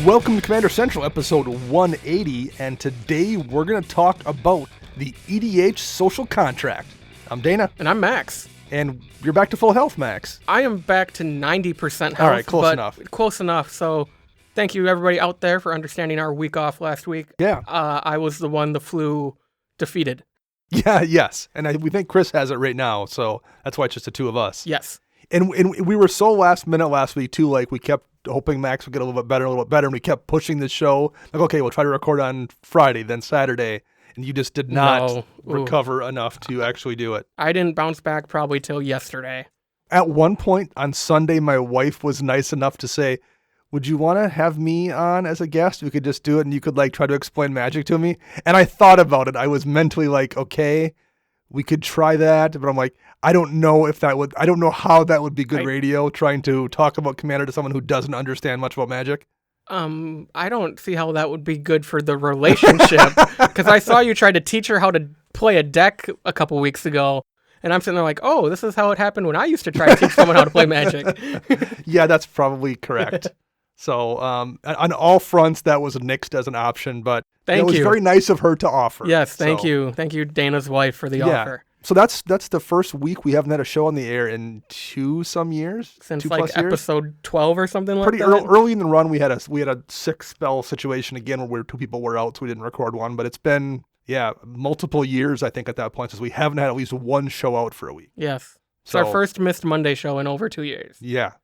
Welcome to Commander Central, episode 180, and today we're going to talk about the EDH social contract. I'm Dana. And I'm Max. And you're back to full health, Max. I am back to 90% health. All right, close enough. Close enough, so thank you everybody out there for understanding our week off last week. Yeah. I was the one the flu defeated. Yeah, yes. And we think Chris has it right now, so that's why it's just the two of us. Yes. And we were so last minute last week, too, like we kept hoping Max would get a little bit better, and we kept pushing the show. Like, okay, we'll try to record on Friday, then Saturday, and you just did not recover enough to actually do it. I didn't bounce back probably till yesterday. At one point on Sunday, my wife was nice enough to say, would you want to have me on as a guest? We could just do it, and you could like try to explain Magic to me. And I thought about it. I was mentally like, okay, we could try that, but I'm like, I don't know how that would be good radio, trying to talk about Commander to someone who doesn't understand much about Magic. I don't see how that would be good for the relationship, because I saw you try to teach her how to play a deck a couple weeks ago, and I'm sitting there like, oh, this is how it happened when I used to try to teach someone how to play Magic. Yeah, that's probably correct. So on all fronts, that was nixed as an option, but it was very nice of her to offer. Yes, thank you. Thank you, Dana's wife, for the offer. So that's the first week we haven't had a show on the air in some years. Since like episode 12 or something like that? Pretty early in the run, we had a sick spell situation again where two people were out, so we didn't record one. But it's been, multiple years, I think, at that point, since we haven't had at least one show out for a week. Yes. It's our first missed Monday show in over 2 years. Yeah.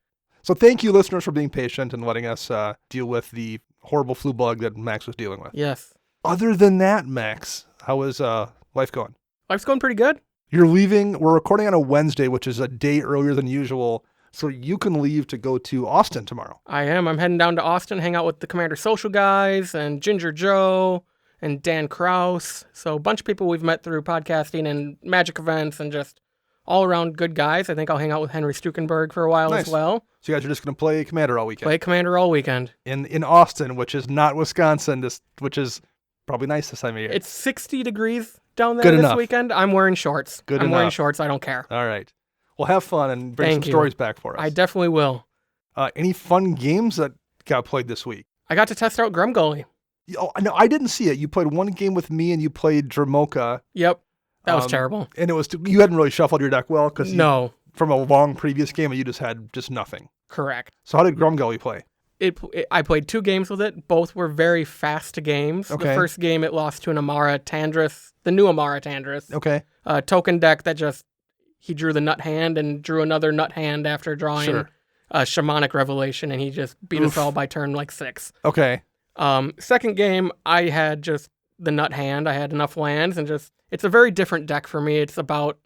So thank you, listeners, for being patient and letting us deal with the horrible flu bug that Max was dealing with. Yes. Other than that, Max, how is life going? Life's going pretty good. You're leaving. We're recording on a Wednesday, which is a day earlier than usual. So you can leave to go to Austin tomorrow. I am. I'm heading down to Austin, hang out with the Commander Social guys and Ginger Joe and Dan Kraus. So a bunch of people we've met through podcasting and Magic events and just all around good guys. I think I'll hang out with Henry Stukenberg for a while as well. So you guys are just going to play Commander all weekend? Play Commander all weekend. In Austin, which is not Wisconsin, which is probably nice this time of year. It's 60 degrees down there this weekend. I'm wearing shorts. I'm wearing shorts. I don't care. All right. Well, have fun and bring some stories back for us. I definitely will. Any fun games that got played this week? I got to test out Grumgully. Oh, no, I didn't see it. You played one game with me and you played Dramoka. Yep. That was terrible. And you hadn't really shuffled your deck well because from a long previous game, you had nothing. Correct. So how did Grumgully play? I played 2 games with it. Both were very fast games. Okay. The first game, it lost to an Amara Tandris, the new Amara Tandris. Okay. Token deck that he drew the nut hand and drew another nut hand after drawing a Shamanic Revelation, and he just beat us all by turn 6. Okay. Second game, I had just the nut hand. I had enough lands, and it's a very different deck for me. It's about,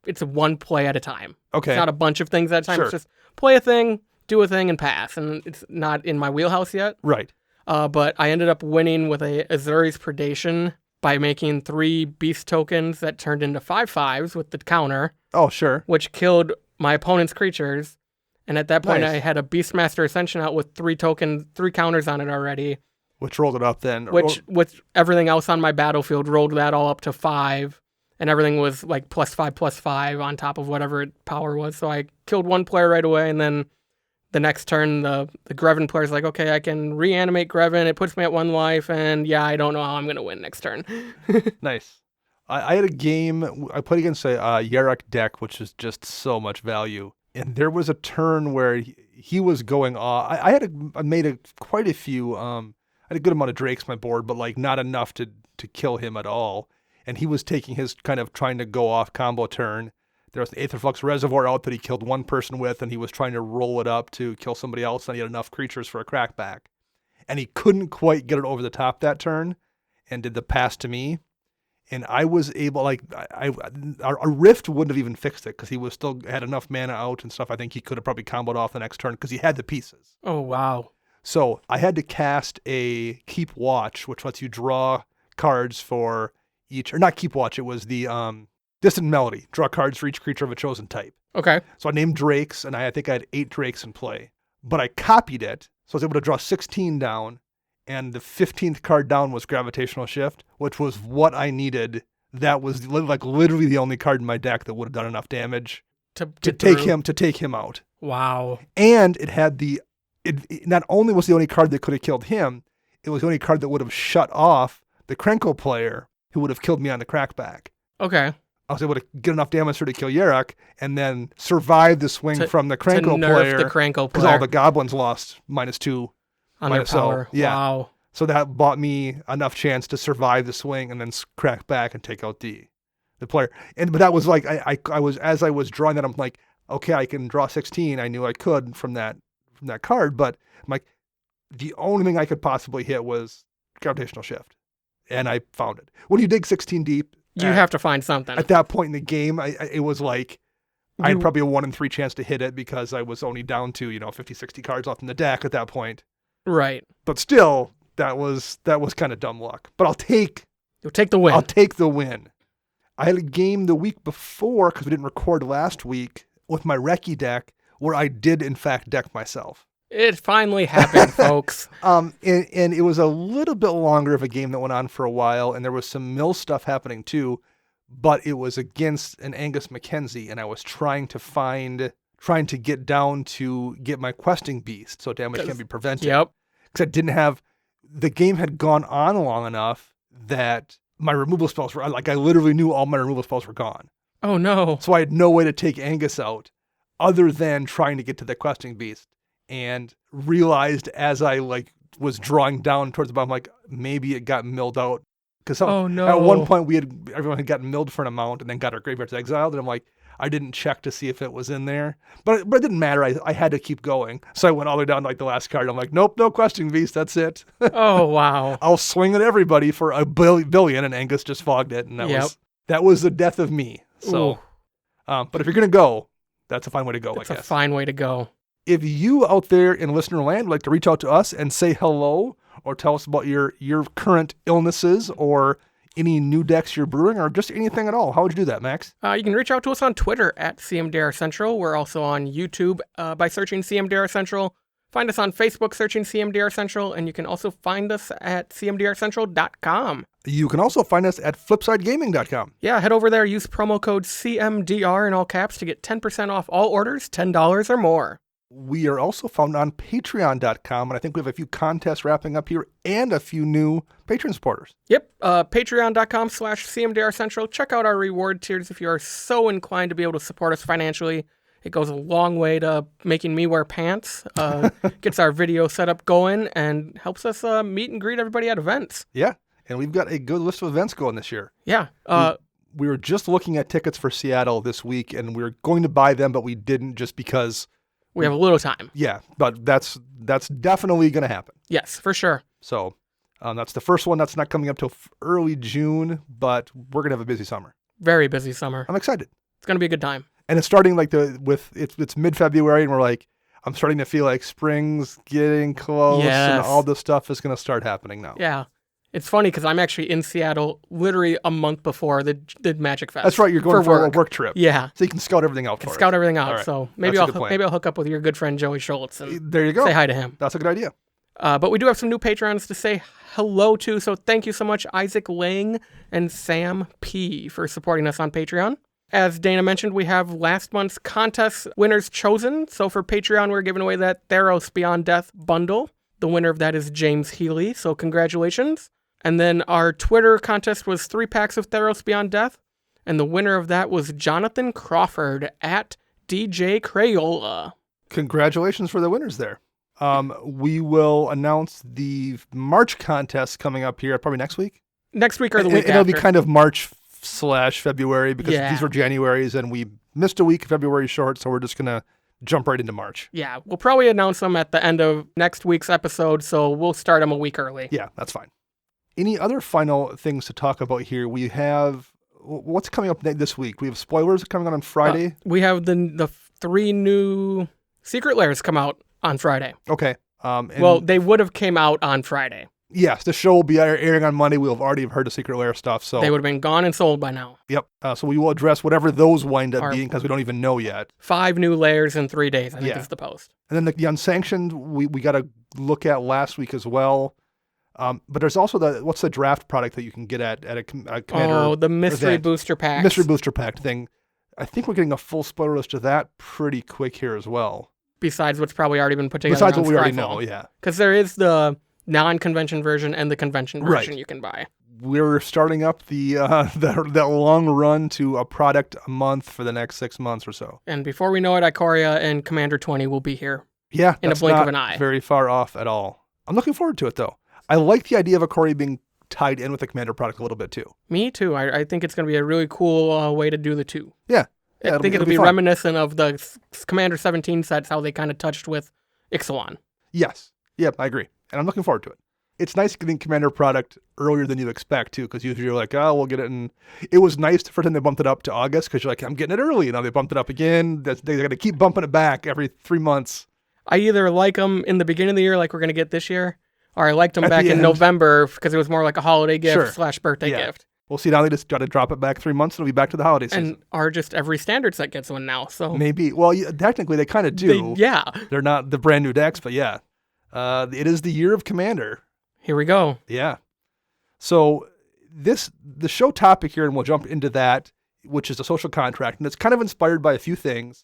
it's one play at a time. Okay. It's not a bunch of things at a time. Sure. It's just play a thing, do a thing, and pass. And it's not in my wheelhouse yet. Right. But I ended up winning with a Azuri's Predation by making 3 beast tokens that turned into 5/5s with the counter. Oh, sure. Which killed my opponent's creatures. And at that point, I had a Beastmaster Ascension out with 3 counters on it already. Which rolled it up then. Which, with everything else on my battlefield, rolled that all up to 5. And everything was like +5/+5 on top of whatever power was. So I killed one player right away, and then the next turn, the Greven player's like, okay, I can reanimate Greven. It puts me at 1 life, and I don't know how I'm going to win next turn. Nice. I had a game, I played against a Yarok deck, which is just so much value. And there was a turn where he was going off. I made quite a few, I had a good amount of Drakes on my board, but not enough to kill him at all. And he was taking his kind of trying to go off combo turn. There was an Aetherflux Reservoir out that he killed one person with, and he was trying to roll it up to kill somebody else, and he had enough creatures for a crackback. And he couldn't quite get it over the top that turn, and did the pass to me. And I was able, a Rift wouldn't have even fixed it, because he was still had enough mana out and stuff. I think he could have probably comboed off the next turn, because he had the pieces. Oh, wow. So I had to cast a Keep Watch, which lets you draw cards for each, or not Keep Watch, it was the Distant Melody. Draw cards for each creature of a chosen type. Okay. So I named Drakes, and I think I had 8 Drakes in play. But I copied it, so I was able to draw 16 down, and the 15th card down was Gravitational Shift, which was what I needed. That was literally the only card in my deck that would have done enough damage to take him out. Wow. And it had the not only was the only card that could have killed him, it was the only card that would have shut off the Krenko player who would have killed me on the crackback. Okay. I was able to get enough damage to kill Yarok and then survive the swing from the Krenko player. The Krenko player. Because all the goblins lost -2 on their power. Yeah. Wow. So that bought me enough chance to survive the swing and then crack back and take out the player. But that was like I was, as I was drawing that, I'm like, okay, I can draw 16. I knew I could from that card, but I'm like, the only thing I could possibly hit was gravitational shift, and I found it. When you dig 16 deep, you have to find something. At that point in the game, it was like I had probably a 1 in 3 chance to hit it because I was only down to 50, 60 cards left in the deck at that point. Right. But still, that was kind of dumb luck. But You'll take the win. I'll take the win. I had a game the week before, because we didn't record last week, with my Recce deck where I did in fact deck myself. It finally happened, folks. And it was a little bit longer of a game that went on for a while, and there was some mill stuff happening too, but it was against an Angus Mackenzie, and I was trying to get down to get my questing beast so damage can be prevented. Yep. Because I didn't have, the game had gone on long enough that my removal spells were, like, I literally knew all my removal spells were gone. Oh no. So I had no way to take Angus out other than trying to get to the questing beast. And realized as I was drawing down towards the bottom, like maybe it got milled out. Because at one point everyone had gotten milled for an amount and then got our graveyards exiled. And I'm like, I didn't check to see if it was in there. But it didn't matter. I had to keep going. So I went all the way down to the last card. I'm like, nope, no questing beast. That's it. Oh, wow. I'll swing at everybody for a billion. And Angus just fogged it. And that was the death of me. So, but if you're going to go, that's a fine way to go, I guess. That's a fine way to go. If you out there in listener land would like to reach out to us and say hello or tell us about your current illnesses or any new decks you're brewing or just anything at all, how would you do that, Max? You can reach out to us on Twitter at CMDR Central. We're also on YouTube by searching CMDR Central. Find us on Facebook searching CMDR Central, and you can also find us at cmdrcentral.com. You can also find us at flipsidegaming.com. Yeah, head over there, use promo code CMDR in all caps to get 10% off all orders, $10 or more. We are also found on patreon.com, and I think we have a few contests wrapping up here and a few new Patreon supporters. Yep, patreon.com/CMDR Central. Check out our reward tiers if you are so inclined to be able to support us financially. It goes a long way to making me wear pants, gets our video setup going, and helps us meet and greet everybody at events. Yeah, and we've got a good list of events going this year. Yeah. We were just looking at tickets for Seattle this week, and we were going to buy them, but we didn't just because... we have a little time. Yeah, but that's definitely going to happen. Yes, for sure. So that's the first one. That's not coming up till early June, but we're going to have a busy summer. Very busy summer. I'm excited. It's going to be a good time. And it's starting it's mid-February, and we're like, I'm starting to feel like spring's getting close, and all this stuff is going to start happening now. Yeah. It's funny because I'm actually in Seattle literally a month before the Magic Fest. That's right. You're going for a work trip. Yeah. So you can scout everything out for it. Scout everything out. Right. So maybe I'll hook up with your good friend Joey Schultz and there you go. say hi to him. That's a good idea. But we do have some new patrons to say hello to. So thank you so much, Isaac Lang and Sam P, for supporting us on Patreon. As Dana mentioned, we have last month's contest winners chosen. So for Patreon, we're giving away that Theros Beyond Death bundle. The winner of that is James Healy. So congratulations. And then our Twitter contest was 3 packs of Theros Beyond Death. And the winner of that was Jonathan Crawford at DJ Crayola. Congratulations for the winners there. We will announce the March contest coming up here probably next week. Next week or the week It'll after. be kind of March/February because these were January's and we missed a week. February short, so we're just going to jump right into March. Yeah, we'll probably announce them at the end of next week's episode, so we'll start them a week early. Yeah, that's fine. Any other final things to talk about here? We have, what's coming up this week? We have spoilers coming out on Friday. We have the 3 new Secret Lairs come out on Friday. Okay. Well, they would have came out on Friday. Yes, the show will be airing on Monday. We'll have already heard the Secret Lair stuff. So they would have been gone and sold by now. Yep. So we will address whatever those wind up being because we don't even know yet. 5 new layers in 3 days, I think is the post. And then the unsanctioned, we got to look at last week as well. But there's also what's the draft product that you can get at a commander? Oh, the mystery booster pack. Mystery booster pack thing. I think we're getting a full spoiler list of that pretty quick here as well. besides what's probably already been put together. Besides what we already know, yeah. Because there is the non-convention version and the convention version Right. you can buy. We're starting up that long run to a product a month for the next 6 months or so. And before we know it, Ikoria and Commander 20 will be here. Yeah, in a that's blink not of an eye. Very far off at all. I'm looking forward to it, though. I like the idea of Ikoria being tied in with the Commander product a little bit, too. Me too. I think it's going to be a really cool way to do the two. Yeah. I think it'll be fun. reminiscent of the Commander 17 sets, how they kind of touched with Ixalan. Yes. Yep, I agree. And I'm looking forward to it. It's nice getting Commander product earlier than you expect, too, because usually you're like, oh, we'll get it. And it was nice for them they bumped it up to August because you're like, I'm getting it early. Now they bumped it up again. They're going to keep bumping it back every 3 months. I either like them in the beginning of the year, like we're going to get this year, or I liked them At back the in end. November because it was more like a holiday gift Sure. / birthday Yeah. gift. We'll see. Now they just got to drop it back 3 months. It'll be back to the holiday season. And are just every standard set gets one now. So Maybe. Well, technically they kind of do. yeah. They're not the brand new decks, but yeah. It is the year of Commander. Here we go. Yeah. So the show topic here, and we'll jump into that, which is a social contract, and it's kind of inspired by a few things.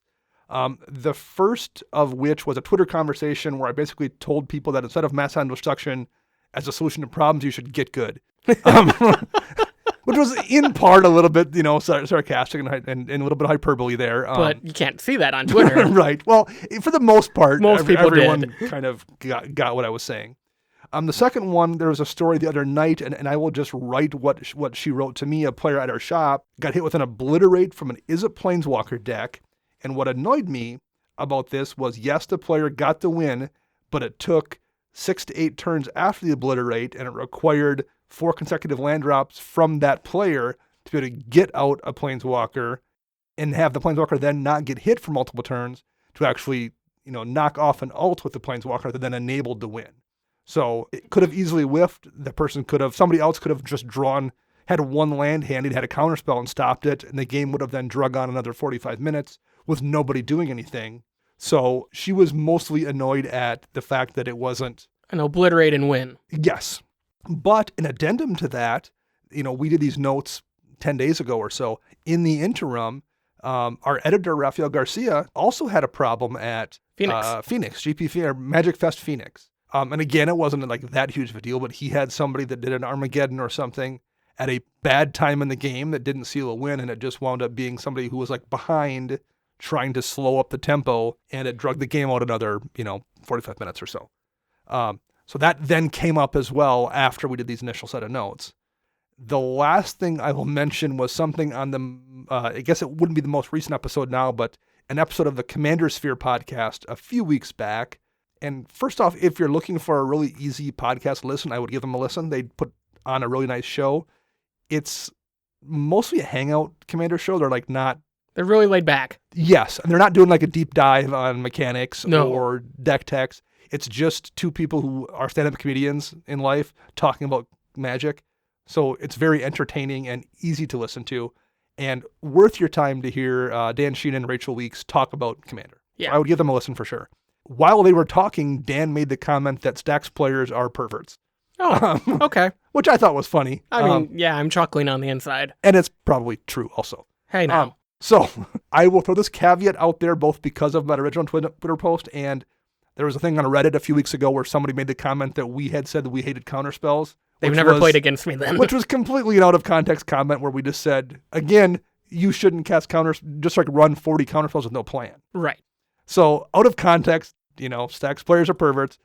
The first of which was a Twitter conversation where I basically told people that instead of mass hand destruction as a solution to problems, you should get good. Which was in part a little bit, sarcastic and a little bit of hyperbole there. But you can't see that on Twitter. Right. Well, for the most part, everyone did. kind of got what I was saying. The second one, there was a story the other night, and I will just write what she wrote to me. A player at our shop got hit with an obliterate from an Is It Planeswalker deck. And what annoyed me about this was, yes, the player got the win, but it took 6 to 8 turns after the obliterate, and it required 4 consecutive land drops from that player to be able to get out a Planeswalker and have the Planeswalker then not get hit for multiple turns to actually, knock off an ult with the Planeswalker that then enabled the win. So it could have easily whiffed. Somebody else could have just had one land handy, had a counterspell and stopped it, and the game would have then drug on another 45 minutes with nobody doing anything. So she was mostly annoyed at the fact that it wasn't An obliterate and win. Yes. But in addendum to that, we did these notes 10 days ago or so. In the interim, our editor, Rafael Garcia, also had a problem at Phoenix. GP or Magic Fest Phoenix. And again, it wasn't like that huge of a deal, but he had somebody that did an Armageddon or something at a bad time in the game that didn't seal a win, and it just wound up being somebody who was like behind trying to slow up the tempo, and it dragged the game out another, 45 minutes or so. So that then came up as well after we did these initial set of notes. The last thing I will mention was something on the, I guess it wouldn't be the most recent episode now, but an episode of the Commander Sphere podcast a few weeks back. And first off, if you're looking for a really easy podcast listen, I would give them a listen. They put on a really nice show. It's mostly a hangout Commander show. They're really laid back. Yes, and they're not doing like a deep dive on mechanics No. or deck techs. It's just two people who are stand-up comedians in life talking about Magic. So it's very entertaining and easy to listen to, and worth your time to hear Dan Sheen and Rachel Weeks talk about Commander. Yeah. So I would give them a listen for sure. While they were talking, Dan made the comment that Stax players are perverts. Oh, okay. Which I thought was funny. I mean, yeah, I'm chuckling on the inside. And it's probably true also. Hey, now. So I will throw this caveat out there, both because of my original Twitter post, and there was a thing on Reddit a few weeks ago where somebody made the comment that we had said that we hated counterspells. They've never played against me then. Which was completely an out of context comment where we just said, again, you shouldn't cast counters, just like run 40 counterspells with no plan. Right. So out of context, Stax players are perverts.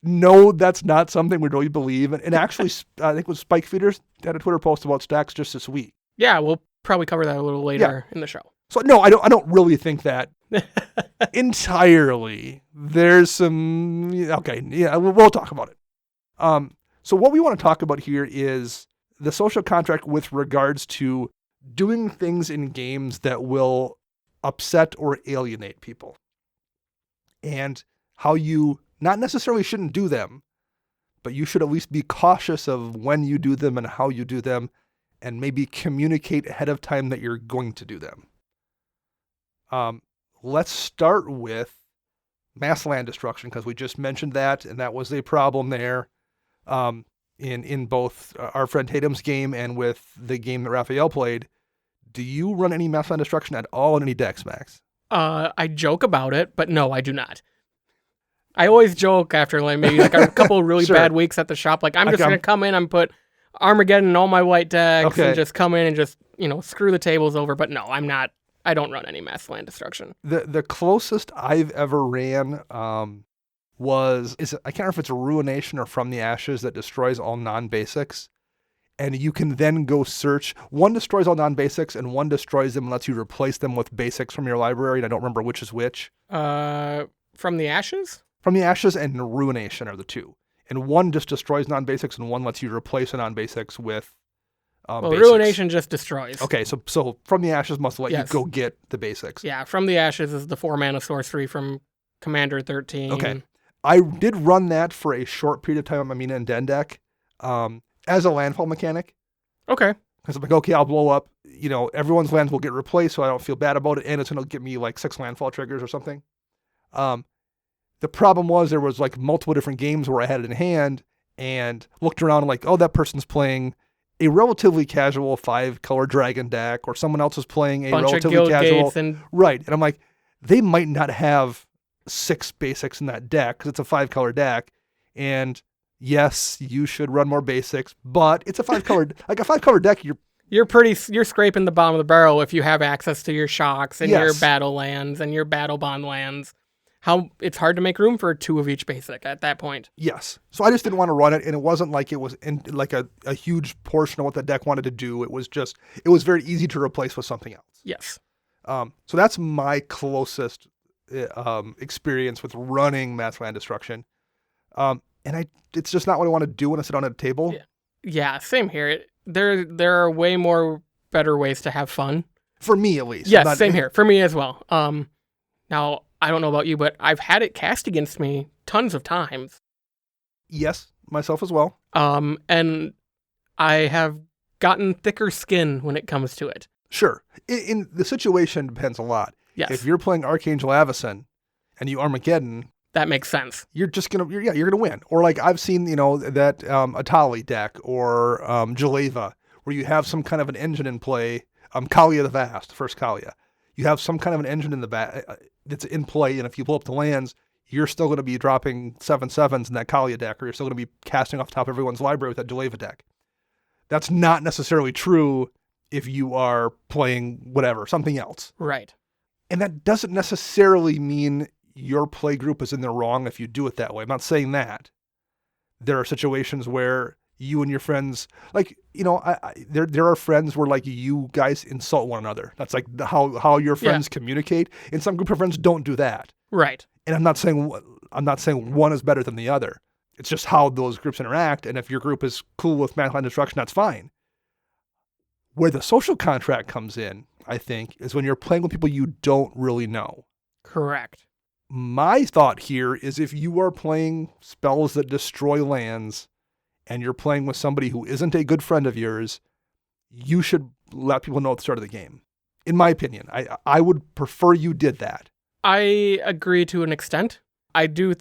No, that's not something we really believe. And actually, I think it was Spike Feeders had a Twitter post about Stax just this week. Yeah, we'll probably cover that a little later in the show. So no, I don't really think that entirely. There's some, okay, yeah, we'll talk about it. So what we want to talk about here is the social contract with regards to doing things in games that will upset or alienate people. And how you not necessarily shouldn't do them, but you should at least be cautious of when you do them and how you do them, and maybe communicate ahead of time that you're going to do them. Let's start with mass land destruction, because we just mentioned that, and that was a problem there in both our friend Tatum's game and with the game that Raphael played. Do you run any mass land destruction at all in any decks, Max? I joke about it, but no, I do not. I always joke after like maybe like a couple of really Sure. bad weeks at the shop, like I'm just Okay. gonna come in and put Armageddon in all my white decks Okay. and just come in and just, screw the tables over. But no, I'm not. I don't run any mass land destruction. The closest I've ever ran I can't remember if it's a Ruination or From the Ashes that destroys all non-basics. And you can then go search. One destroys all non-basics, and one destroys them and lets you replace them with basics from your library. And I don't remember which is which. From the Ashes? From the Ashes and Ruination are the two. And one just destroys non-basics, and one lets you replace a non-basics with Well, basics. Ruination just destroys. Okay, so From the Ashes must let you Yes. go get the basics. Yeah, From the Ashes is the 4-mana sorcery from Commander 13. Okay. I did run that for a short period of time on my Mina and Den deck as a landfall mechanic. Okay. Because I'm like, okay, I'll blow up. Everyone's lands will get replaced, so I don't feel bad about it, and it's going to get me like 6 landfall triggers or something. The problem was there was like multiple different games where I had it in hand and looked around and like, oh, that person's playing a relatively casual 5-color dragon deck, or someone else is playing a Bunch of relatively guild casual. gates and Right. And I'm like, they might not have 6 basics in that deck because it's a 5-color deck. And yes, you should run more basics, but it's a 5-color, like a 5-color deck. you're scraping the bottom of the barrel if you have access to your shocks and your Yes. battle lands and your battle bond lands. It's hard to make room for 2 of each basic at that point. Yes. So I just didn't want to run it. And it wasn't like it was in like a huge portion of what the deck wanted to do. It was very easy to replace with something else. Yes. So that's my closest experience with running mass land destruction. It's just not what I want to do when I sit down at a table. Yeah, same here. There are way more better ways to have fun. For me, at least. Yes, same here. For me as well. Now, I don't know about you, but I've had it cast against me tons of times. Yes, myself as well. And I have gotten thicker skin when it comes to it. Sure. In the situation depends a lot. Yes. If you're playing Archangel Avacyn and you Armageddon, That makes sense. you're gonna win. Or like I've seen, that Atali deck or Jaleva, where you have some kind of an engine in play. Kalia the Vast, first Kalia. You have some kind of an engine in the back that's in play, and if you blow up the lands, you're still going to be dropping 7/7s in that Kalia deck, or you're still going to be casting off the top of everyone's library with that Jaleva deck. That's not necessarily true if you are playing whatever, something else. Right. And that doesn't necessarily mean your play group is in the wrong if you do it that way. I'm not saying that. There are situations where you and your friends, like, there are friends where like you guys insult one another. That's like how your friends communicate. And some group of friends don't do that. Right. And I'm not saying one is better than the other. It's just how those groups interact. And if your group is cool with Mankind Destruction, that's fine. Where the social contract comes in, I think, is when you're playing with people you don't really know. Correct. My thought here is if you are playing spells that destroy lands and you're playing with somebody who isn't a good friend of yours, you should let people know at the start of the game. In my opinion, I would prefer you did that. I agree to an extent. I don't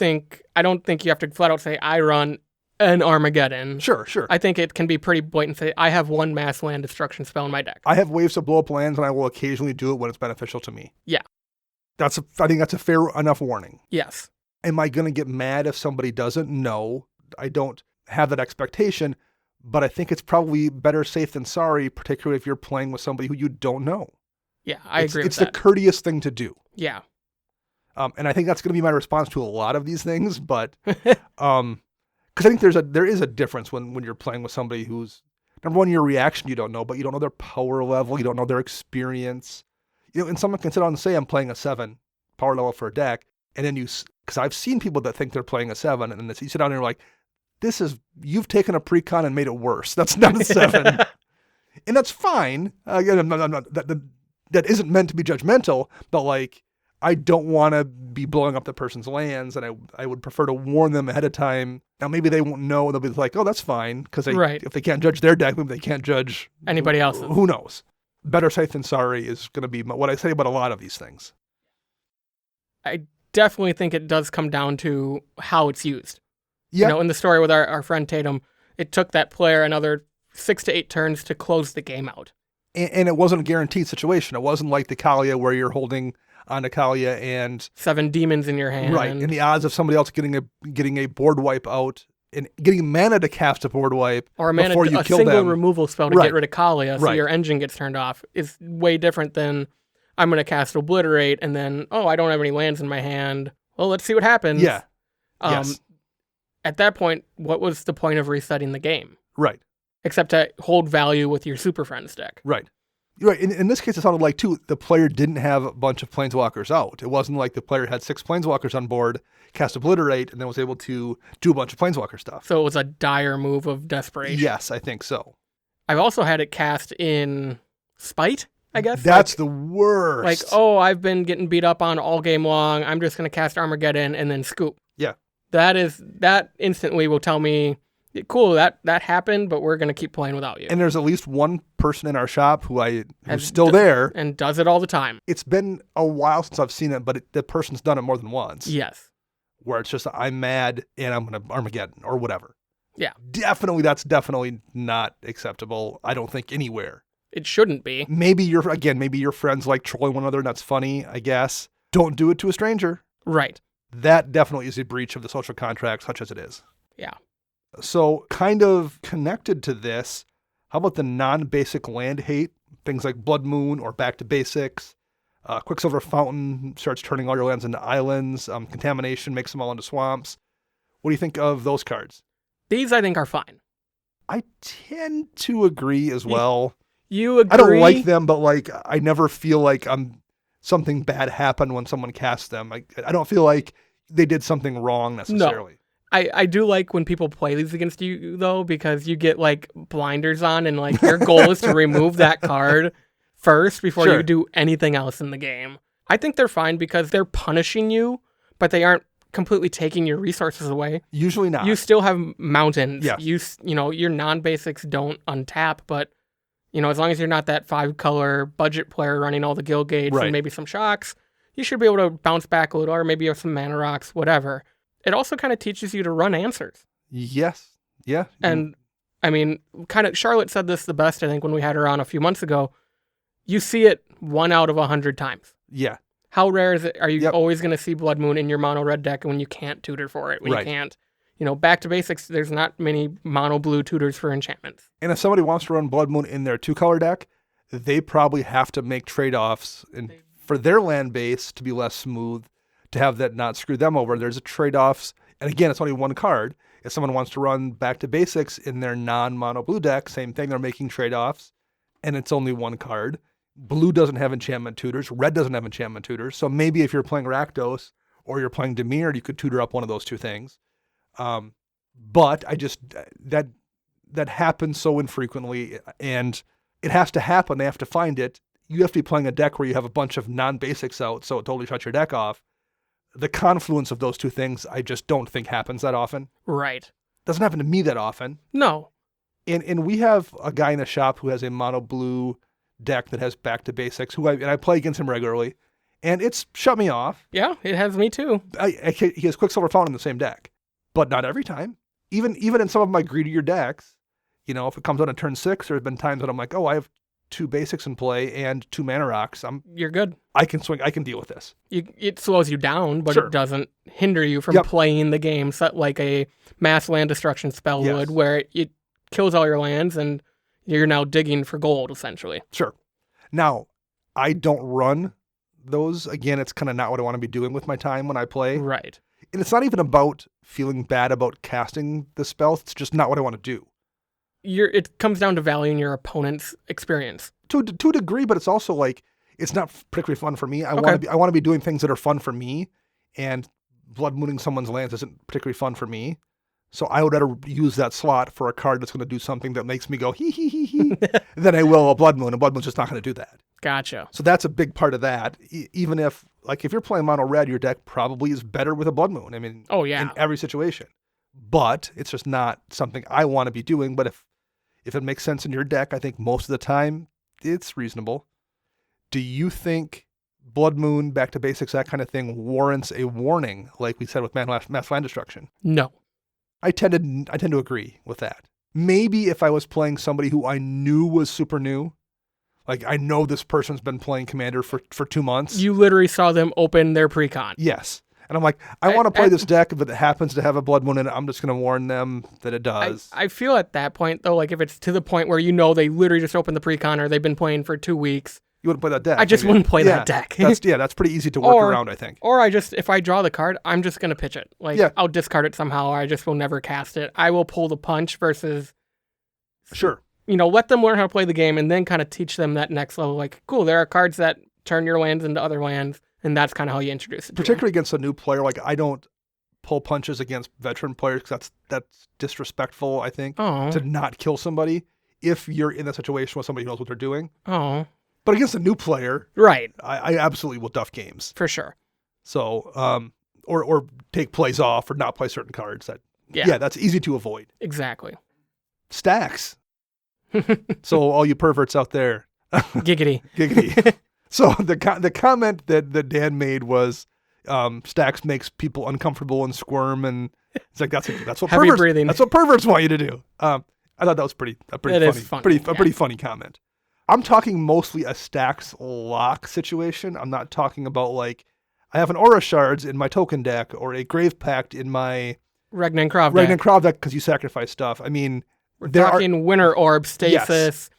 think you have to flat out say, I run an Armageddon. Sure. I think it can be pretty blatant. Say, I have 1 mass land destruction spell in my deck. I have waves to blow up lands, and I will occasionally do it when it's beneficial to me. Yeah. I think that's a fair enough warning. Yes. Am I going to get mad if somebody doesn't? No, I don't have that expectation, but I think it's probably better safe than sorry, particularly if you're playing with somebody who you don't know. Yeah, I agree with It's that. the courteous thing to do. Yeah. And I think that's going to be my response to a lot of these things, but because I think there is a difference when you're playing with somebody who's, number one, your reaction you don't know, but you don't know their power level, you don't know their experience. And someone can sit down and say, I'm playing a 7 power level for a deck, and then because I've seen people that think they're playing a 7, and then you sit down and you're like, you've taken a precon and made it worse. That's not a 7. And that's fine. Again, that isn't meant to be judgmental, but like, I don't want to be blowing up the person's lands, and I would prefer to warn them ahead of time. Now, maybe they won't know. They'll be like, oh, that's fine, because if they can't judge their deck, maybe they can't judge anybody else. Who knows? Better safe than sorry is going to be what I say about a lot of these things. I definitely think it does come down to how it's used. Yeah. In the story with our friend Tatum, it took that player another 6 to 8 turns to close the game out. And it wasn't a guaranteed situation. It wasn't like the Kalia where you're holding on Natalia and 7 demons in your hand. right, and the odds of somebody else getting a board wipe out and getting mana to cast a board wipe or a before you kill single them. removal spell to Right. get rid of Kalia, so Right. your engine gets turned off, is way different than I'm going to cast Obliterate and then, I don't have any lands in my hand. Well, let's see what happens. Yeah. Yes. At that point, what was the point of resetting the game? Right. Except to hold value with your Super Friends deck. Right. Right. In this case, it sounded like, too, the player didn't have a bunch of Planeswalkers out. It wasn't like the player had 6 Planeswalkers on board, cast Obliterate, and then was able to do a bunch of Planeswalker stuff. So it was a dire move of desperation. Yes, I think so. I've also had it cast in Spite, I guess. That's the worst. I've been getting beat up on all game long. I'm just going to cast Armageddon and then scoop. Yeah. That instantly will tell me, cool, that happened, but we're going to keep playing without you. And there's at least one person in our shop who's still there. And does it all the time. It's been a while since I've seen it, but the person's done it more than once. Yes. Where it's just, I'm mad and I'm going to Armageddon or whatever. Yeah. That's definitely not acceptable, I don't think, anywhere. It shouldn't be. Maybe your friends like trolling one another and that's funny, I guess. Don't do it to a stranger. Right. That definitely is a breach of the social contract, such as it is. Yeah. So kind of connected to this, how about the non-basic land hate? Things like Blood Moon or Back to Basics. Quicksilver Fountain starts turning all your lands into islands. Contamination makes them all into swamps. What do you think of those cards? These, I think, are fine. I tend to agree as well. You agree? I don't like them, but I never feel like something bad happened when someone casts them. I don't feel like they did something wrong necessarily. No. I do like when people play these against you, though, because you get blinders on and your goal is to remove that card first before you do anything else in the game. I think they're fine because they're punishing you, but they aren't completely taking your resources away. Usually not. You still have mountains. Yes. Your non-basics don't untap, but as long as you're not that 5-color budget player running all the guild gates and maybe some shocks, you should be able to bounce back a little, or maybe you have some mana rocks, whatever. It also kind of teaches you to run answers. Yes. Yeah. And I mean, Charlotte said this the best, I think, when we had her on a few months ago. You see it 1 out of 100 times. Yeah. How rare is it? Are you always going to see Blood Moon in your mono red deck when you can't tutor for it? When you can't, back to basics, there's not many mono blue tutors for enchantments. And if somebody wants to run Blood Moon in their 2-color deck, they probably have to make trade-offs for their land base to be less smooth, to have that not screw them over. There's a trade-offs. And again, it's only 1 card. If someone wants to run back to basics in their non-mono blue deck, same thing, they're making trade-offs. And it's only 1 card. Blue doesn't have enchantment tutors. Red doesn't have enchantment tutors. So maybe if you're playing Rakdos or you're playing Dimir, you could tutor up one of those 2 things. But I just, that happens so infrequently, and it has to happen. They have to find it. You have to be playing a deck where you have a bunch of non-basics out, so it totally shuts your deck off. The confluence of those 2 things, I just don't think happens that often. Right. Doesn't happen to me that often. No. And we have a guy in the shop who has a mono blue deck that has back to basics, and I play against him regularly, and it's shut me off. Yeah, it has me too. He has Quicksilver Fountain in the same deck, but not every time. Even in some of my greedier decks, if it comes out on turn 6, there have been times when I'm like, I have 2 basics in play and 2 mana rocks. You're good. I can swing. I can deal with this. It slows you down, but it doesn't hinder you from playing the game like a mass land destruction spell would, where it kills all your lands and you're now digging for gold, essentially. Sure. Now, I don't run those. Again, it's kind of not what I want to be doing with my time when I play. Right. And it's not even about feeling bad about casting the spell. It's just not what I want to do. It comes down to valuing your opponent's experience. To a degree, but it's also it's not particularly fun for me. I want to be doing things that are fun for me, and blood mooning someone's lands isn't particularly fun for me. So I would rather use that slot for a card that's going to do something that makes me go hee hee hee hee than I will a Blood Moon. And Blood Moon's just not going to do that. Gotcha. So that's a big part of that. Even if you're playing mono red, your deck probably is better with a Blood Moon. I mean, in every situation. But it's just not something I want to be doing. But if it makes sense in your deck, I think most of the time it's reasonable. Do you think Blood Moon, back to basics, that kind of thing warrants a warning, like we said with mass land destruction? No. I tend to agree with that. Maybe if I was playing somebody who I knew was super new, Like, I know this person's been playing Commander for 2 months. You literally saw them open their pre-con. Yes. And I'm like, I want to play this deck, but it happens to have a Blood Moon in it. I'm just going to warn them that it does. I feel at that point, though, like if it's to the point where they literally just opened the pre-con or they've been playing for 2 weeks. You wouldn't play that deck. I just wouldn't play that deck. That's pretty easy to work around, I think. Or if I draw the card, I'm just going to pitch it. Like, I'll discard it somehow, or I just will never cast it. I will pull the punch versus... Sure. Let them learn how to play the game and then kind of teach them that next level. Like, cool, there are cards that turn your lands into other lands, and that's kind of how you introduce it. Particularly against a new player. Like, I don't pull punches against veteran players because that's disrespectful, I think, to not kill somebody if you're in a situation with somebody who knows what they're doing. Oh. But against a new player, right? I absolutely will duff games. For sure. So, or take plays off or not play certain cards. That's easy to avoid. Exactly. Stacks. So all you perverts out there. Giggity. Giggity. So the comment that Dan made was Stacks makes people uncomfortable and squirm, and it's like that's what heavy perverts, breathing. That's what perverts want you to do. I thought that was pretty funny comment. I'm talking mostly a Stacks lock situation. I'm not talking about like I have an Aura Shards in my token deck or a Grave Pact in my Regnan Krav deck because you sacrifice stuff. I mean, we're talking Winter Orb, Stasis,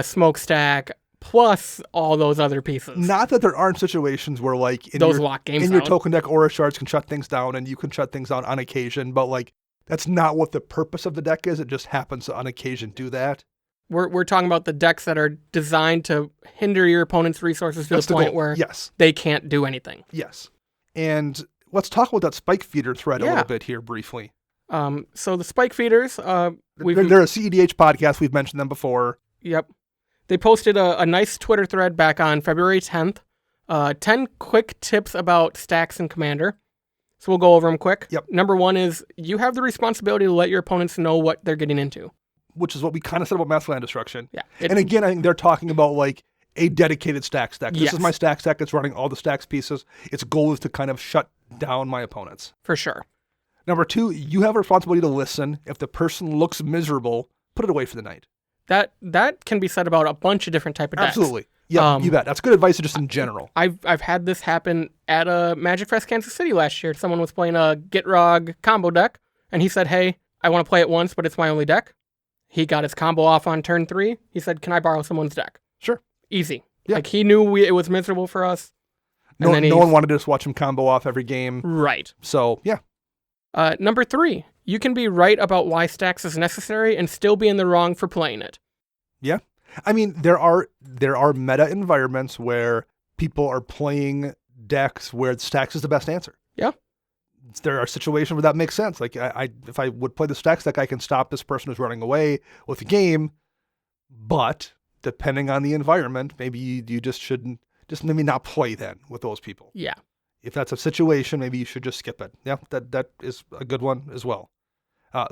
Smokestack, plus all those other pieces. Not that there aren't situations where like your token deck Aura Shards can shut things down and you can shut things down on occasion, but like that's not what the purpose of the deck is. It just happens to on occasion do that. We're talking about the decks that are designed to hinder your opponent's resources to the point where they can't do anything. Yes. And let's talk about that Spike Feeder thread a little bit here briefly. So the Spike Feeders... they're a CEDH podcast. We've mentioned them before. Yep. They posted a nice Twitter thread back on February 10th. 10 quick tips about Stacks and Commander. So we'll go over them quick. Yep. Number 1 is you have the responsibility to let your opponents know what they're getting into. Which is what we kind of said about Mass Land Destruction. Yeah. And again, I think they're talking about like a dedicated Stacks deck. This is my Stacks deck. It's running all the Stacks pieces. Its goal is to kind of shut down my opponents. For sure. Number 2, you have a responsibility to listen. If the person looks miserable, put it away for the night. That can be said about a bunch of different type of decks. Absolutely. Yeah, you bet. That's good advice just in general. I've had this happen at a Magic Fest Kansas City last year. Someone was playing a Gitrog combo deck, and he said, hey, I want to play it once, but it's my only deck. He got his combo off on turn 3. He said, can I borrow someone's deck? Sure. Easy. Yeah. Like, he knew it was miserable for us. No one wanted to just watch him combo off every game. Right. So, yeah. Number 3, you can be right about why Stacks is necessary and still be in the wrong for playing it. Yeah. I mean, there are meta environments where people are playing decks where Stacks is the best answer. Yeah. There are situations where that makes sense. Like, if I would play the Stacks deck, I can stop this person who's running away with the game. But depending on the environment, maybe you just shouldn't, just maybe not play then with those people. Yeah. If that's a situation, maybe you should just skip it. Yeah, that is a good one as well.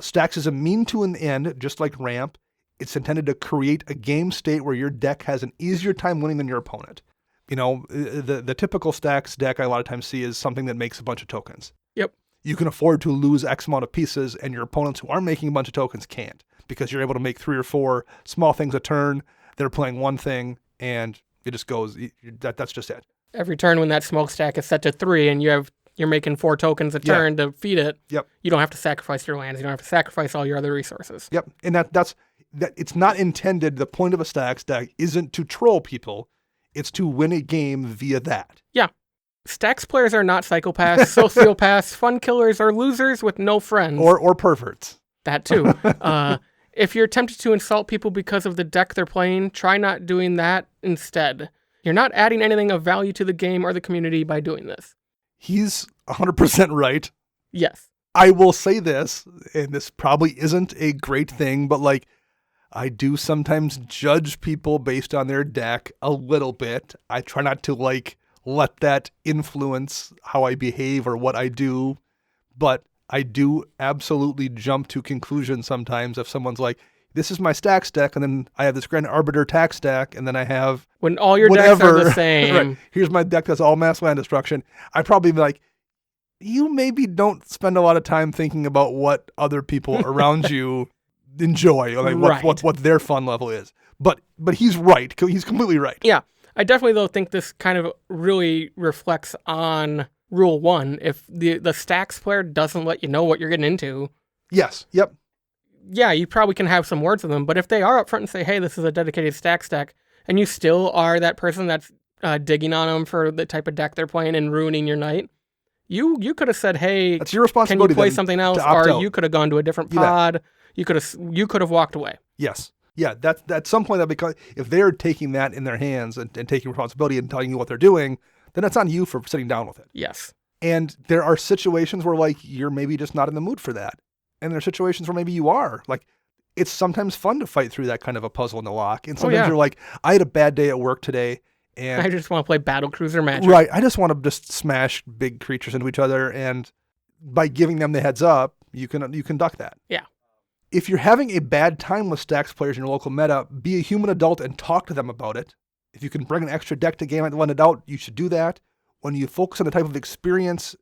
Stacks is a mean to an end, just like Ramp. It's intended to create a game state where your deck has an easier time winning than your opponent. You know, the typical Stacks deck I a lot of times see is something that makes a bunch of tokens. Yep. You can afford to lose X amount of pieces, and your opponents who aren't making a bunch of tokens can't, because you're able to make 3 or 4 small things a turn. They're playing one thing, and it just goes. That's just it. Every turn when that smokestack is set to 3 and you're making 4 tokens a turn to feed it, you don't have to sacrifice your lands. You don't have to sacrifice all your other resources. Yep. And that's it's not intended. The point of a Stacks deck isn't to troll people. It's to win a game via that. Yeah. Stacks players are not psychopaths, sociopaths, fun killers, or losers with no friends. Or perverts. That too. If you're tempted to insult people because of the deck they're playing, try not doing that instead. You're not adding anything of value to the game or the community by doing this. He's 100% right. Yes. I will say this, and this probably isn't a great thing, but like, I do sometimes judge people based on their deck a little bit. I try not to like let that influence how I behave or what I do, but I do absolutely jump to conclusions sometimes if someone's like, this is my Stacks deck, and then I have this Grand Arbiter tax deck, and then I have when all your decks are the same. Right. Here's my deck that's all Mass Land Destruction. I'd probably be like, you maybe don't spend a lot of time thinking about what other people around you enjoy, like Right. what their fun level is. But he's right. He's completely right. Yeah. I definitely, though, think this kind of really reflects on Rule 1. If the stacks player doesn't let you know what you're getting into, Yes. Yep. yeah, you probably can have some words with them. But if they are upfront and say, hey, this is a dedicated stacks deck, and you still are that person that's digging on them for the type of deck they're playing and ruining your night, you could have said, hey, That's your can you responsibility. play then something else? to opt Or out. you could have gone to a different You bet. pod. You could have walked away. Yes. Yeah. That's at some point that because if they're taking that in their hands and taking responsibility and telling you what they're doing, then it's on you for sitting down with it. Yes. And there are situations where like you're maybe just not in the mood for that. And there are situations where maybe you are. Like it's sometimes fun to fight through that kind of a puzzle in the lock. And sometimes yeah. you're like, I had a bad day at work today and I just want to play Battle Cruiser Magic. right, I just want to just smash big creatures into each other, and by giving them the heads up, you can duck that. Yeah. If you're having a bad time with stacks players in your local meta, be a human adult and talk to them about it. If you can bring an extra deck to game and lend it out, you should do that. When you focus on the type of experience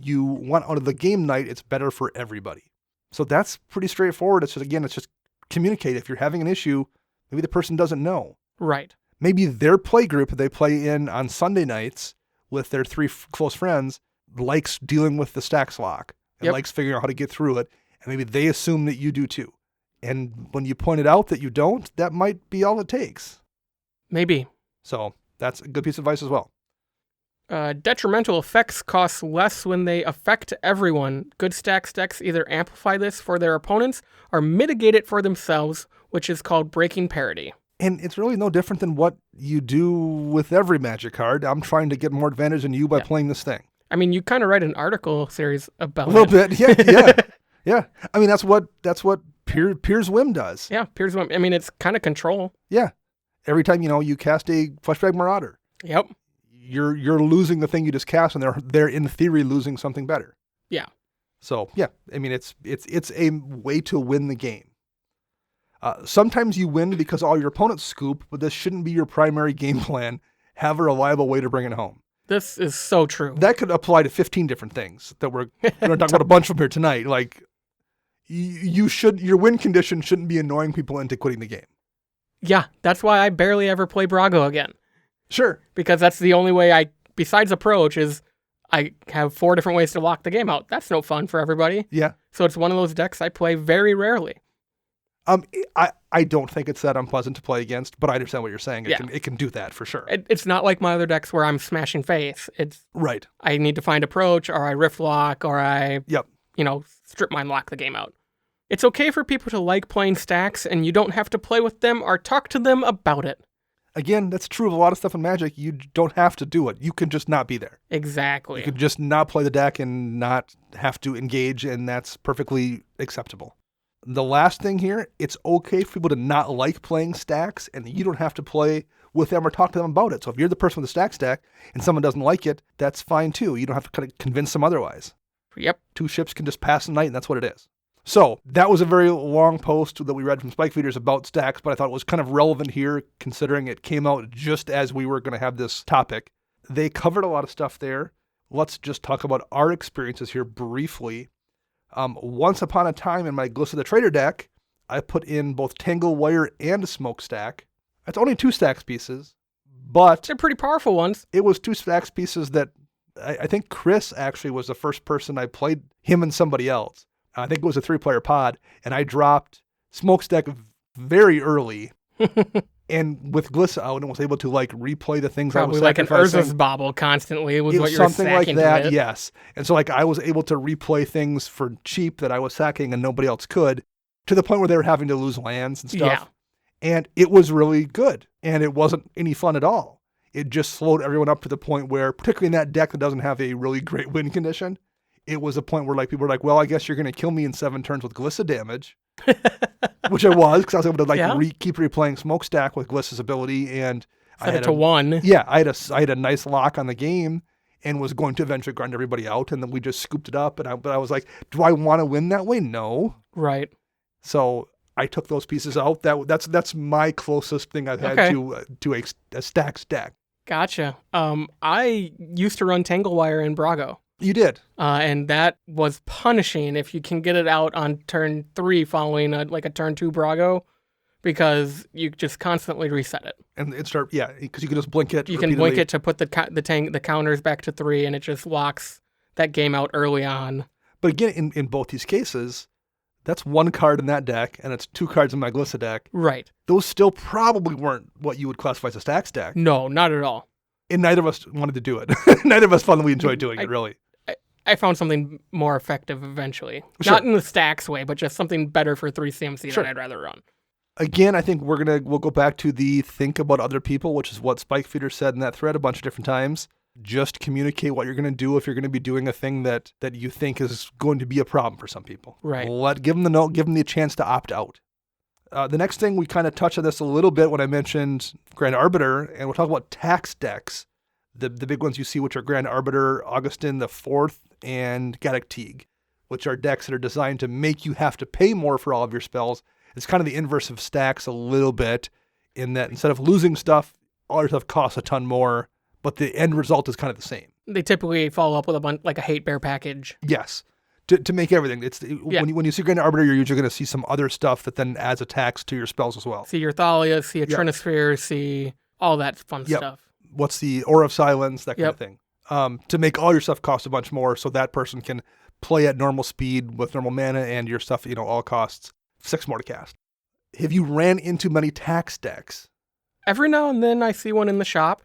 you want out of the game night, it's better for everybody. So that's pretty straightforward. It's just communicate. If you're having an issue, maybe the person doesn't know. Right. Maybe their play group that they play in on Sunday nights with their three close friends likes dealing with the stacks lock and likes figuring out how to get through it. And maybe they assume that you do too. And when you point it out that you don't, that might be all it takes. Maybe. So that's a good piece of advice as well. Detrimental effects cost less when they affect everyone. Good stacks decks either amplify this for their opponents or mitigate it for themselves, which is called breaking parity. And it's really no different than what you do with every Magic card. I'm trying to get more advantage than you by playing this thing. I mean, you kind of write an article series about a little it. bit, yeah. Yeah. I mean, that's what Piers Whim does. Yeah, Piers Whim. I mean, it's kind of control. Yeah. Every time you cast a Fleshbag Marauder, Yep. you're losing the thing you just cast, and they're in theory losing something better. Yeah. So yeah, I mean, it's a way to win the game. Sometimes you win because all your opponents scoop, but this shouldn't be your primary game plan. Have a reliable way to bring it home. This is so true. That could apply to 15 different things that we're going to talk about a bunch of them here tonight. Like, your win condition shouldn't be annoying people into quitting the game. Yeah, that's why I barely ever play Brago again. Sure. Because that's the only way besides approach, is I have 4 different ways to lock the game out. That's no fun for everybody. Yeah. So it's one of those decks I play very rarely. I don't think it's that unpleasant to play against, but I understand what you're saying. It can do that for sure. It's not like my other decks where I'm smashing face. It's right. I need to find approach, or I rift lock, or I strip mine lock the game out. It's okay for people to like playing stacks, and you don't have to play with them or talk to them about it. Again, that's true of a lot of stuff in Magic. You don't have to do it. You can just not be there. Exactly. You can just not play the deck and not have to engage, and that's perfectly acceptable. The last thing here, it's okay for people to not like playing stacks, and you don't have to play with them or talk to them about it. So if you're the person with the stacks deck and someone doesn't like it, that's fine too. You don't have to kind of convince them otherwise. Yep. 2 ships can just pass the night, and that's what it is. So that was a very long post that we read from Spike Feeders about stacks, but I thought it was kind of relevant here considering it came out just as we were going to have this topic. They covered a lot of stuff there. Let's just talk about our experiences here briefly. Once upon a time in my Glissa the Trader deck, I put in both Tangle Wire and a Smokestack. That's only 2 stacks pieces, but They're pretty powerful ones. it was 2 stacks pieces that I think Chris actually was the first person I played, him and somebody else. I think it was a 3-player pod, and I dropped Smokestack very early and with Glissa out and was able to replay the things Probably I was like an sacrificing. Urza's Bauble constantly was It what was you were something like sacking that, with. yes. And so I was able to replay things for cheap that I was sacking and nobody else could, to the point where they were having to lose lands and stuff. Yeah. And it was really good, and it wasn't any fun at all. It just slowed everyone up to the point where, particularly in that deck that doesn't have a really great win condition, it was a point where people were like, well, I guess you're going to kill me in 7 turns with Glissa damage. Which I was, because I was able to keep replaying Smokestack with Glissa's ability, and Set it to 1. Yeah, I had a nice lock on the game, and was going to eventually grind everybody out, and then we just scooped it up. But I was like, do I want to win that way? No. Right. So I took those pieces out. That's my closest thing I've had to a stacks deck. Gotcha. I used to run Tangle Wire in Brago. You did. And that was punishing if you can get it out on turn 3 following a turn 2 Brago, because you just constantly reset it. And it start, because you can just blink it. You can blink it to put the counters back to 3, and it just locks that game out early on. But again, in both these cases, that's 1 card in that deck, and it's 2 cards in my Glissa deck. Right. Those still probably weren't what you would classify as a Stax deck. No, not at all. And neither of us wanted to do it. Neither of us found that we enjoyed doing it, really. I found something more effective eventually. Sure. Not in the Stax way, but just something better for 3 CMC Sure. that I'd rather run. Again, I think we'll go back to the think about other people, which is what Spike Feeder said in that thread a bunch of different times. Just communicate what you're going to do if you're going to be doing a thing that you think is going to be a problem for some people. Right. Give them the note, give them the chance to opt out. The next thing, we kind of touched on this a little bit when I mentioned Grand Arbiter, and we'll talk about tax decks. The big ones you see, which are Grand Arbiter, Augustin the Fourth, and Gaddock Teague, which are decks that are designed to make you have to pay more for all of your spells. It's kind of the inverse of Stax a little bit, in that instead of losing stuff, all your stuff costs a ton more, but the end result is kind of the same. They typically follow up with a bunch, like a hate bear package. Yes, to make everything. When you see Grand Arbiter, you're usually going to see some other stuff that then adds a tax to your spells as well. See your Thalia, see a Trinosphere, see all that fun stuff. What's the Aura of Silence, that kind of thing. To make all your stuff cost a bunch more, so that person can play at normal speed with normal mana, and your stuff, all costs 6 more to cast. Have you ran into many tax decks? Every now and then I see one in the shop.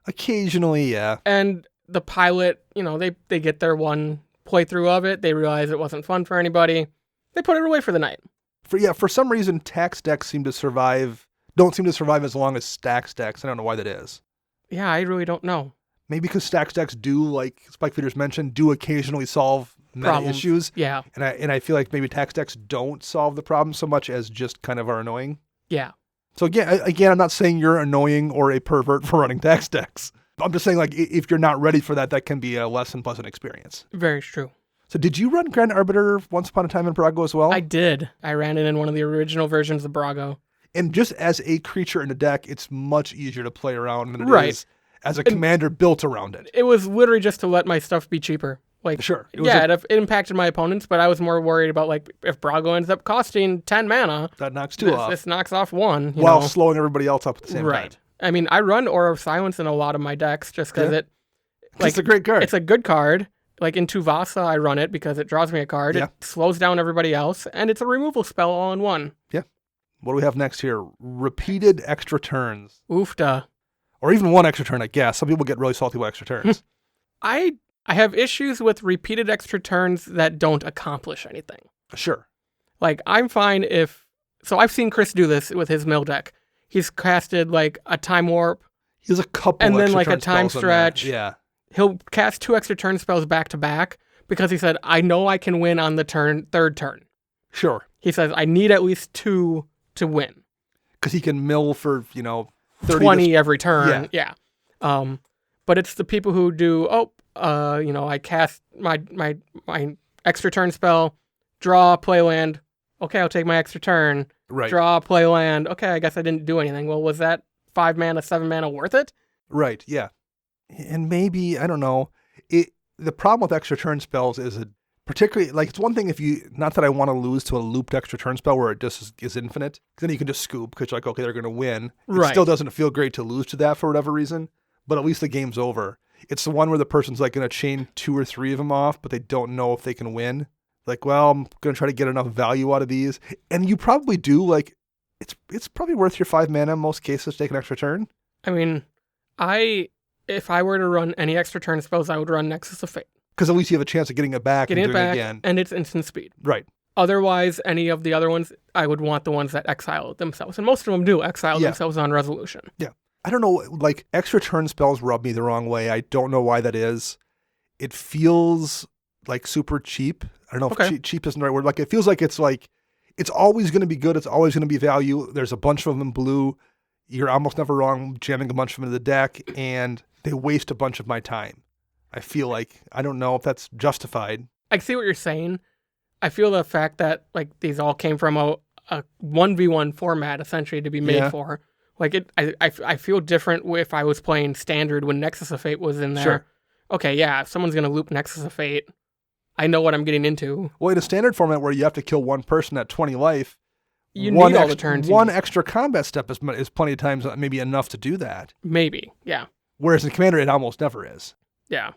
Occasionally, yeah. And the pilot, they get their one playthrough of it. They realize it wasn't fun for anybody. They put it away for the night. For some reason, tax decks don't seem to survive as long as Stax decks. I don't know why that is. Yeah, I really don't know. Maybe because Stax decks do, like Spike Feeders mentioned, do occasionally solve meta issues. Yeah. And I feel like maybe tax decks don't solve the problem so much as just kind of are annoying. Yeah. So again, I'm not saying you're annoying or a pervert for running tax decks. I'm just saying, like, if you're not ready for that, that can be a less than pleasant experience. Very true. So did you run Grand Arbiter once upon a time in Brago as well? I did. I ran it in one of the original versions of Brago. And just as a creature in a deck, it's much easier to play around than it is as a commander built around it. It was literally just to let my stuff be cheaper. Like, sure. It impacted my opponents, but I was more worried about, like, if Brago ends up costing 10 mana. That knocks 2 off. This knocks off 1. While slowing everybody else up at the same time. I mean, I run Aura of Silence in a lot of my decks just because it's a great card. It's a good card. Like in Tuvasa, I run it because it draws me a card. Yeah. It slows down everybody else, and it's a removal spell all in one. Yeah. What do we have next here? Repeated extra turns. Oofda. Or even 1 extra turn, I guess. Some people get really salty with extra turns. I have issues with repeated extra turns that don't accomplish anything. Sure. Like, I'm fine if... So I've seen Chris do this with his mill deck. He's casted, like, a Time Warp. He has a couple and then, extra like, turn a Time Stretch. Yeah. He'll cast 2 extra turn spells back to back because he said, I know I can win on the third turn. Sure. He says, I need at least 2 to win. Because he can mill for, 20 every turn. Yeah. But it's the people who do, I cast my extra turn spell, draw, play land. Okay, I'll take my extra turn. Right. Draw, play land. Okay, I guess I didn't do anything. Well, was that 5 mana, 7 mana worth it? Right, yeah. And maybe, I don't know, the problem with extra turn spells is particularly, like, it's one thing if you, not that I want to lose to a looped extra turn spell where it just is infinite, because then you can just scoop, because you're like, okay, they're going to win. It still doesn't feel great to lose to that for whatever reason, but at least the game's over. It's the one where the person's like going to chain 2 or 3 of them off, but they don't know if they can win. Like, well, I'm going to try to get enough value out of these. And you probably do, like, it's probably worth your 5 mana in most cases to take an extra turn. I mean, if I were to run any extra turn spells, I would run Nexus of Fate. Because at least you have a chance of getting it back and doing it again. And it's instant speed. Right. Otherwise, any of the other ones, I would want the ones that exile themselves. And most of them do exile themselves on resolution. Yeah. I don't know, like, extra turn spells rub me the wrong way. I don't know why that is. It feels like super cheap. I don't know if cheap isn't the right word. Like, it feels like it's always going to be good. It's always going to be value. There's a bunch of them in blue. You're almost never wrong jamming a bunch of them into the deck, and they waste a bunch of my time. I feel like, I don't know if that's justified. I see what you're saying. I feel the fact that, like, these all came from a 1v1 format, essentially, to be made for. Like, I feel different if I was playing Standard when Nexus of Fate was in there. Sure. okay, yeah, if someone's going to loop Nexus of Fate, I know what I'm getting into. Well, in a standard format where you have to kill one person at 20 life, You need all the turns. One extra combat step is plenty of times maybe enough to do that. Maybe, yeah. Whereas in Commander, it almost never is. Yeah.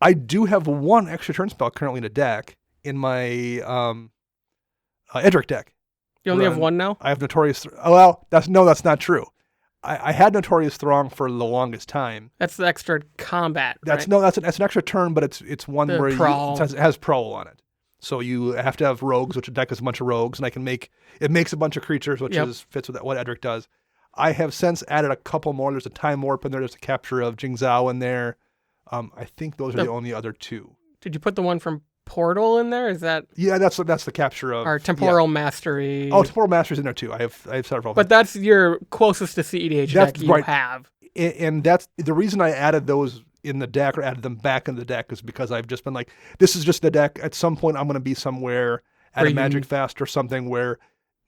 I do have one extra turn spell currently in a deck in my Edric deck. You only have one now? I have Notorious. Well, that's not true. I had Notorious Throng for the longest time. That's the extra combat. That's right? That's an extra turn, but it's one where it has prowl on it. So you have to have rogues, which a deck is a bunch of rogues, and it makes a bunch of creatures, which fits with what Edric does. I have since added a couple more. There's a Time Warp in there. There's a Capture of Jingzhou in there. I think those are the only other two. Did you put the one from Portal in there? Is that? Yeah, that's the Capture of. Or Temporal Mastery. Oh, Temporal Mastery's in there too. I have several. But that's your closest to CEDH deck you have. And that's the reason I added those in the deck or added them back in the deck is because I've just been like, this is just the deck. At some point, I'm going to be somewhere at a Magic Fest or something where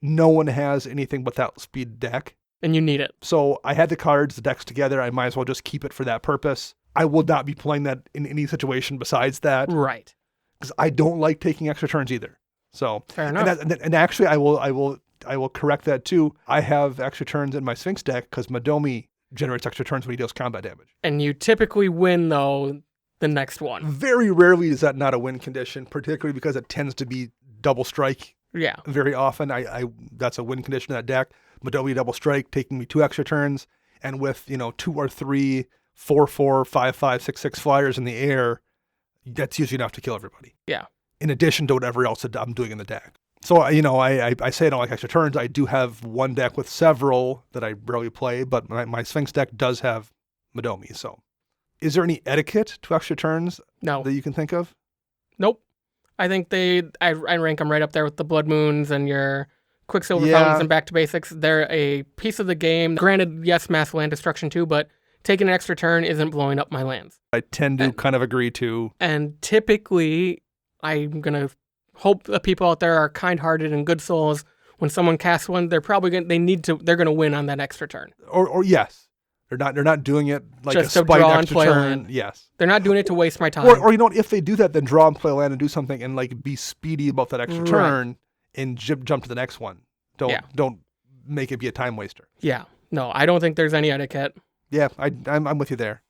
no one has anything but that speed deck. And you need it. So I had the cards, the decks together. I might as well just keep it for that purpose. I will not be playing that in any situation besides that. Right. Because I don't like taking extra turns either. So fair enough. And actually, I will correct that too. I have extra turns in my Sphinx deck because Madomi generates extra turns when he deals combat damage. And you typically win though the next one. Very rarely is that not a win condition, particularly because it tends to be double strike. Yeah. Very often, I that's a win condition in that deck. Madomi double strike, taking me 2 extra turns, and with 2 or 3 4/4, 5/5, 6/6 flyers in the air, that's usually enough to kill everybody. Yeah. In addition to whatever else that I'm doing in the deck. So, I say I don't like extra turns. I do have one deck with several that I rarely play, but my Sphinx deck does have Madomi. So, is there any etiquette to extra turns that you can think of? Nope. I think I rank them right up there with the Blood Moons and your Quicksilver Fountains and Back to Basics. They're a piece of the game. Granted, yes, mass land destruction too, but taking an extra turn isn't blowing up my lands. I tend to kind of agree to. And typically, I'm going to hope the people out there are kind-hearted and good souls. When someone casts one, they're probably they're going to win on that extra turn. Or yes. They're not doing it like just a spite draw extra and play turn. Land. Yes. They're not doing it to waste my time. Or if they do that, then draw and play land and do something and like be speedy about that extra turn and jump to the next one. Don't make it be a time waster. Yeah. No, I don't think there's any etiquette. Yeah, I'm with you there.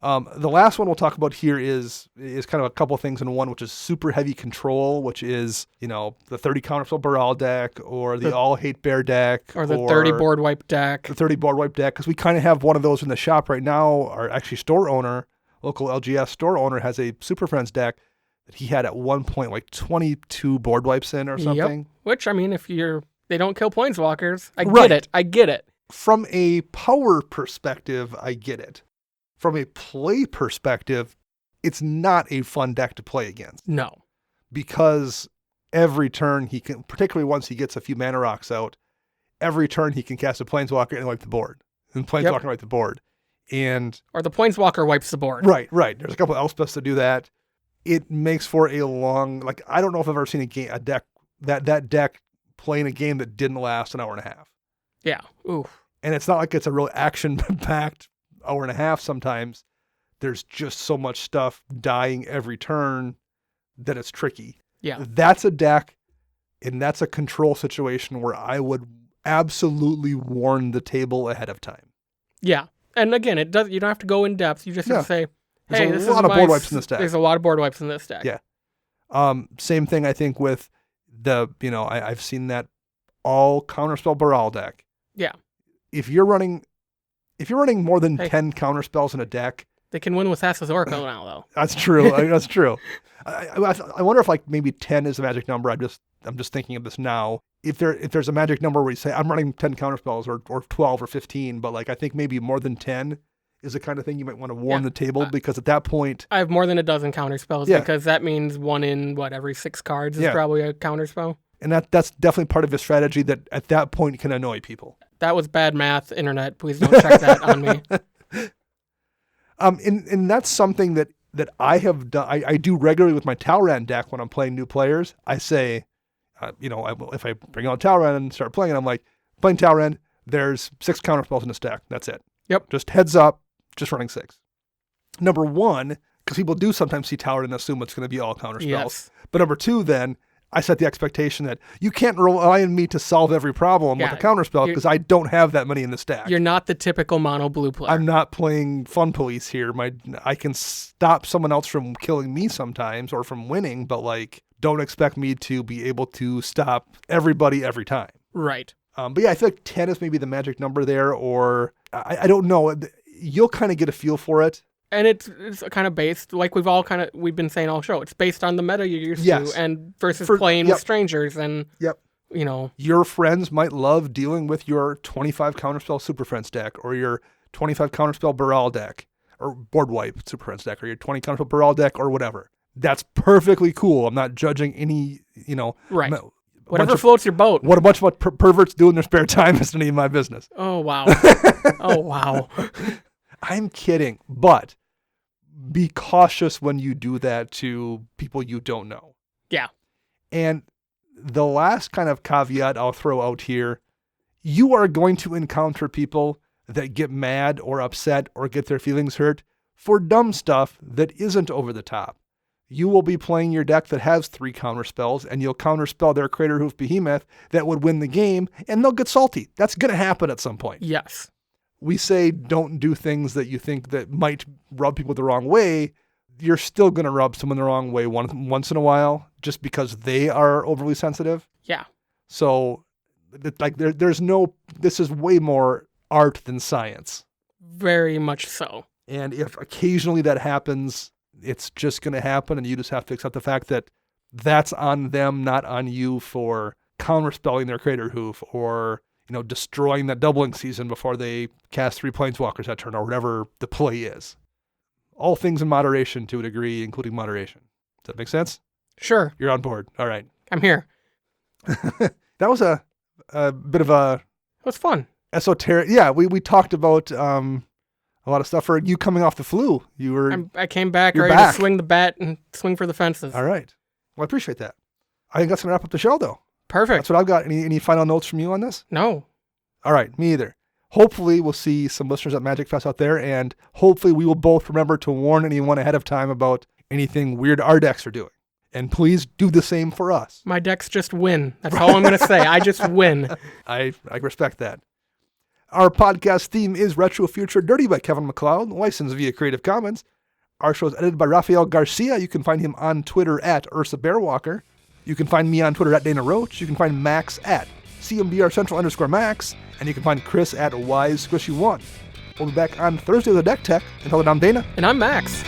The last one we'll talk about here is kind of a couple things in one, which is super heavy control, which is, the 30 counterspell Baral deck or the all hate bear deck. Or the 30 board wipe deck. The 30 board wipe deck, because we kind of have one of those in the shop right now. Our actually store owner, local LGS store owner, has a Super Friends deck that he had at one point like 22 board wipes in or something. Yep. Which, I mean, they don't kill planeswalkers. I get it. From a power perspective, I get it. From a play perspective, it's not a fun deck to play against. No. Because every turn he can, particularly once he gets a few mana rocks out, every turn he can cast a Planeswalker and wipe the board. And Planeswalker wipe the board. Or the Planeswalker wipes the board. Right. There's a couple of Elspeths to do that. It makes for a long, I don't know if I've ever seen a deck, that deck playing a game that didn't last an hour and a half. Yeah. Oof. And it's not like it's a real action-packed hour and a half sometimes. There's just so much stuff dying every turn that it's tricky. Yeah. That's a deck, and that's a control situation where I would absolutely warn the table ahead of time. Yeah. And again, you don't have to go in depth. You just have to say, hey, there's a lot of board wipes in this deck. There's a lot of board wipes in this deck. Yeah. Same thing, I think, with I've seen that all counterspell Baral deck. Yeah. If you're running more than 10 counterspells in a deck, they can win with Thassa's Oracle now, though. That's true. That's true. I wonder if maybe 10 is a magic number. I'm just thinking of this now. If there's a magic number where you say I'm running 10 counterspells or 12 or 15, but I think maybe more than 10 is the kind of thing you might want to warn the table, because at that point I have more than a dozen counterspells because that means one in every 6 cards is probably a counterspell. And that's definitely part of a strategy that at that point can annoy people. That was bad math, internet. Please don't check that on me. And that's something that I have done. I do regularly with my Talrand deck when I'm playing new players. I say, if I bring out Talrand and start playing, I'm like, playing Talrand, there's 6 counterspells in this deck. That's it. Yep. Just heads up, just running 6. Number 1, because people do sometimes see tower and assume it's going to be all counter spells. Yes. But number two, then I set the expectation that you can't rely on me to solve every problem with a counter spell because I don't have that many in the stack. You're not the typical mono blue player. I'm not playing fun police here. I can stop someone else from killing me sometimes or from winning, but like don't expect me to be able to stop everybody every time. Right. But yeah, I feel like 10 is maybe the magic number there, or I don't know. You'll kind of get a feel for it. And it's kind of based, like we've been saying all show, it's based on the meta you're used to and versus playing with strangers. And, you know. Your friends might love dealing with your 25 counterspell Super Friends deck or your 25 counterspell Baral deck or board wipe Super Friends deck or your 20 counterspell Baral deck or whatever. That's perfectly cool. I'm not judging any, Right. Whatever floats your boat. What a bunch of perverts do in their spare time isn't any of my business. Oh, wow. Oh, wow. I'm kidding, but be cautious when you do that to people you don't know. Yeah. And the last kind of caveat I'll throw out here, you are going to encounter people that get mad or upset or get their feelings hurt for dumb stuff that isn't over the top. You will be playing your deck that has 3 counter spells, and you'll counterspell their Crater Hoof Behemoth that would win the game, and they'll get salty. That's going to happen at some point. Yes. We say don't do things that you think that might rub people the wrong way. You're still going to rub someone the wrong way once in a while just because they are overly sensitive. Yeah. So, like, this is way more art than science. Very much so. And if occasionally that happens, it's just going to happen, and you just have to accept the fact that that's on them, not on you for counterspelling their Crater Hoof or, destroying that doubling season before they cast 3 Planeswalkers that turn or whatever the play is. All things in moderation to a degree, including moderation. Does that make sense? Sure. You're on board. All right. I'm here. That was a bit of a... It was fun. Esoteric. Yeah, we talked about a lot of stuff for you coming off the flu. I came back ready to swing the bat and swing for the fences. All right. Well, I appreciate that. I think that's going to wrap up the show, though. Perfect. That's what I've got. Any final notes from you on this? No. All right, me either. Hopefully we'll see some listeners at Magic Fest out there, and hopefully we will both remember to warn anyone ahead of time about anything weird our decks are doing. And please do the same for us. My decks just win. That's all I'm going to say. I just win. I respect that. Our podcast theme is Retro Future Dirty by Kevin MacLeod, licensed via Creative Commons. Our show is edited by Rafael Garcia. You can find him on Twitter at Ursa Bearwalker. You can find me on Twitter at Dana Roach. You can find Max at CMBR_Max. And you can find Chris at WiseSquishy1. We'll be back on Thursday with a Deck Tech. Until then, I'm Dana. And I'm Max.